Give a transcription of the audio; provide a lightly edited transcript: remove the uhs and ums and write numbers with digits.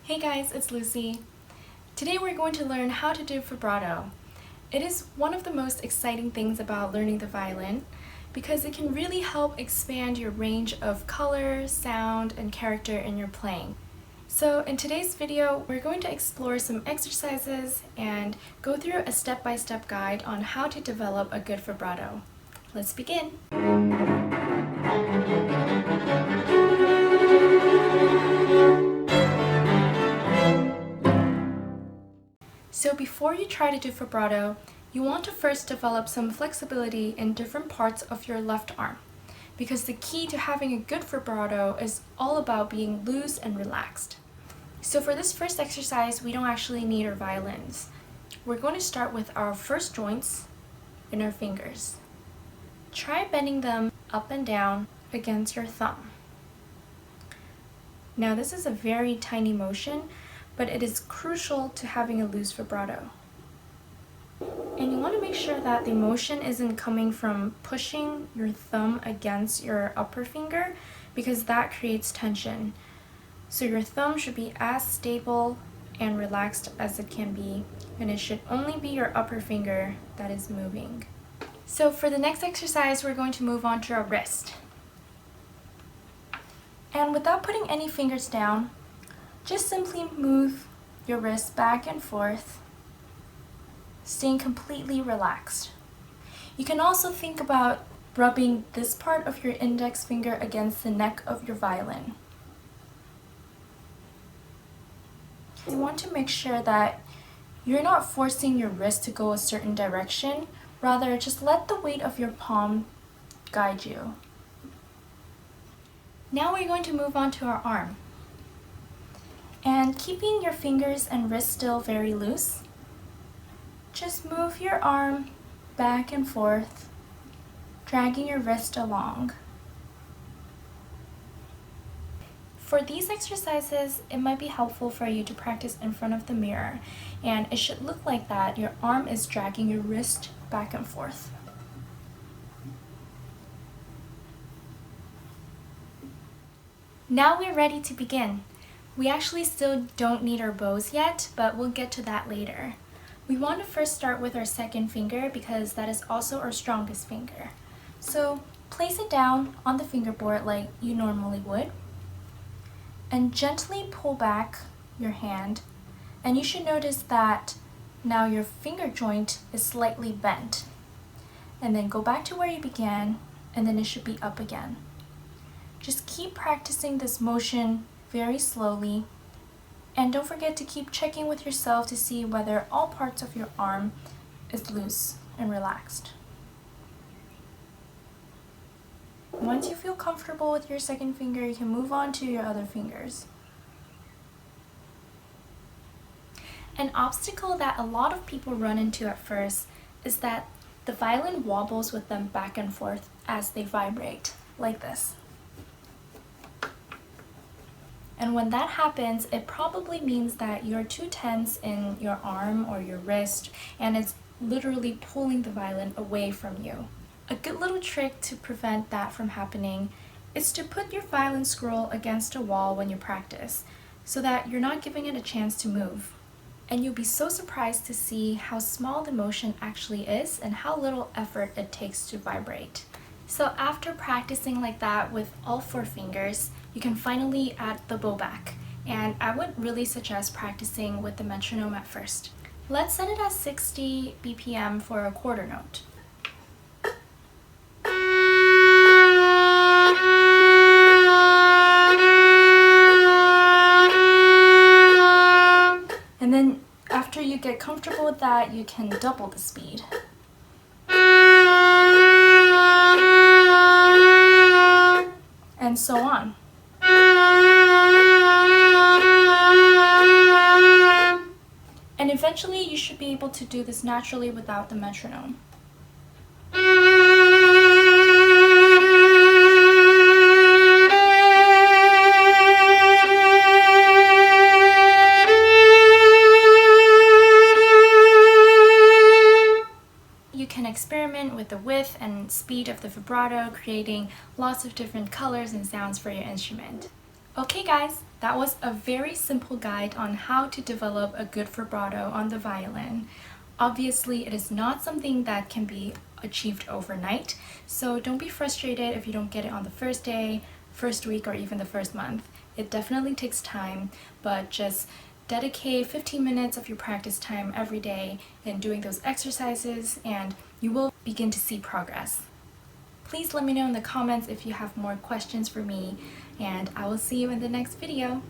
Hey guys, it's Lucy. Today we're going to learn how to do vibrato. It is one of the most exciting things about learning the violin because it can really help expand your range of color, sound, and character in your playing. So in today's video, we're going to explore some exercises and go through a step-by-step guide on how to develop a good vibrato. Let's begin. So before you try to do vibrato, you want to first develop some flexibility in different parts of your left arm, because the key to having a good vibrato is all about being loose and relaxed. So for this first exercise, we don't actually need our violins. We're going to start with our first joints in our fingers. Try bending them up and down against your thumb. Now this is a very tiny motion, but it is crucial to having a loose vibrato. And you want to make sure that the motion isn't coming from pushing your thumb against your upper finger, because that creates tension. So your thumb should be as stable and relaxed as it can be, and it should only be your upper finger that is moving. So for the next exercise, we're going to move on to our wrist. And without putting any fingers down, just simply move your wrist back and forth, staying completely relaxed. You can also think about rubbing this part of your index finger against the neck of your violin. You want to make sure that you're not forcing your wrist to go a certain direction, rather just let the weight of your palm guide you. Now we're going to move on to our arm. And keeping your fingers and wrist still very loose, just move your arm back and forth, dragging your wrist along. For these exercises, it might be helpful for you to practice in front of the mirror, and it should look like that. Your arm is dragging your wrist back and forth. Now we're ready to begin. We actually still don't need our bows yet, but we'll get to that later. We want to first start with our second finger because that is also our strongest finger. So place it down on the fingerboard like you normally would, and gently pull back your hand, and you should notice that now your finger joint is slightly bent. And then go back to where you began, and then it should be up again. Just keep practicing this motion very slowly, and don't forget to keep checking with yourself to see whether all parts of your arm is loose and relaxed. Once you feel comfortable with your second finger, you can move on to your other fingers. An obstacle that a lot of people run into at first is that the violin wobbles with them back and forth as they vibrate, like this. And when that happens, it probably means that you're too tense in your arm or your wrist, and it's literally pulling the violin away from you. A good little trick to prevent that from happening is to put your violin scroll against a wall when you practice, so that you're not giving it a chance to move. And you'll be so surprised to see how small the motion actually is and how little effort it takes to vibrate. So after practicing like that with all four fingers, you can finally add the bow back, and I would really suggest practicing with the metronome at first. Let's set it at 60 BPM for a quarter note. And then after you get comfortable with that, you can double the speed. And so on. And eventually you should be able to do this naturally without the metronome. You can experiment with the width and speed of the vibrato, creating lots of different colors and sounds for your instrument. Okay guys, that was a very simple guide on how to develop a good vibrato on the violin. Obviously, it is not something that can be achieved overnight, so don't be frustrated if you don't get it on the first day, first week, or even the first month. It definitely takes time, but just dedicate 15 minutes of your practice time every day in doing those exercises and you will begin to see progress. Please let me know in the comments if you have more questions for me, and I will see you in the next video.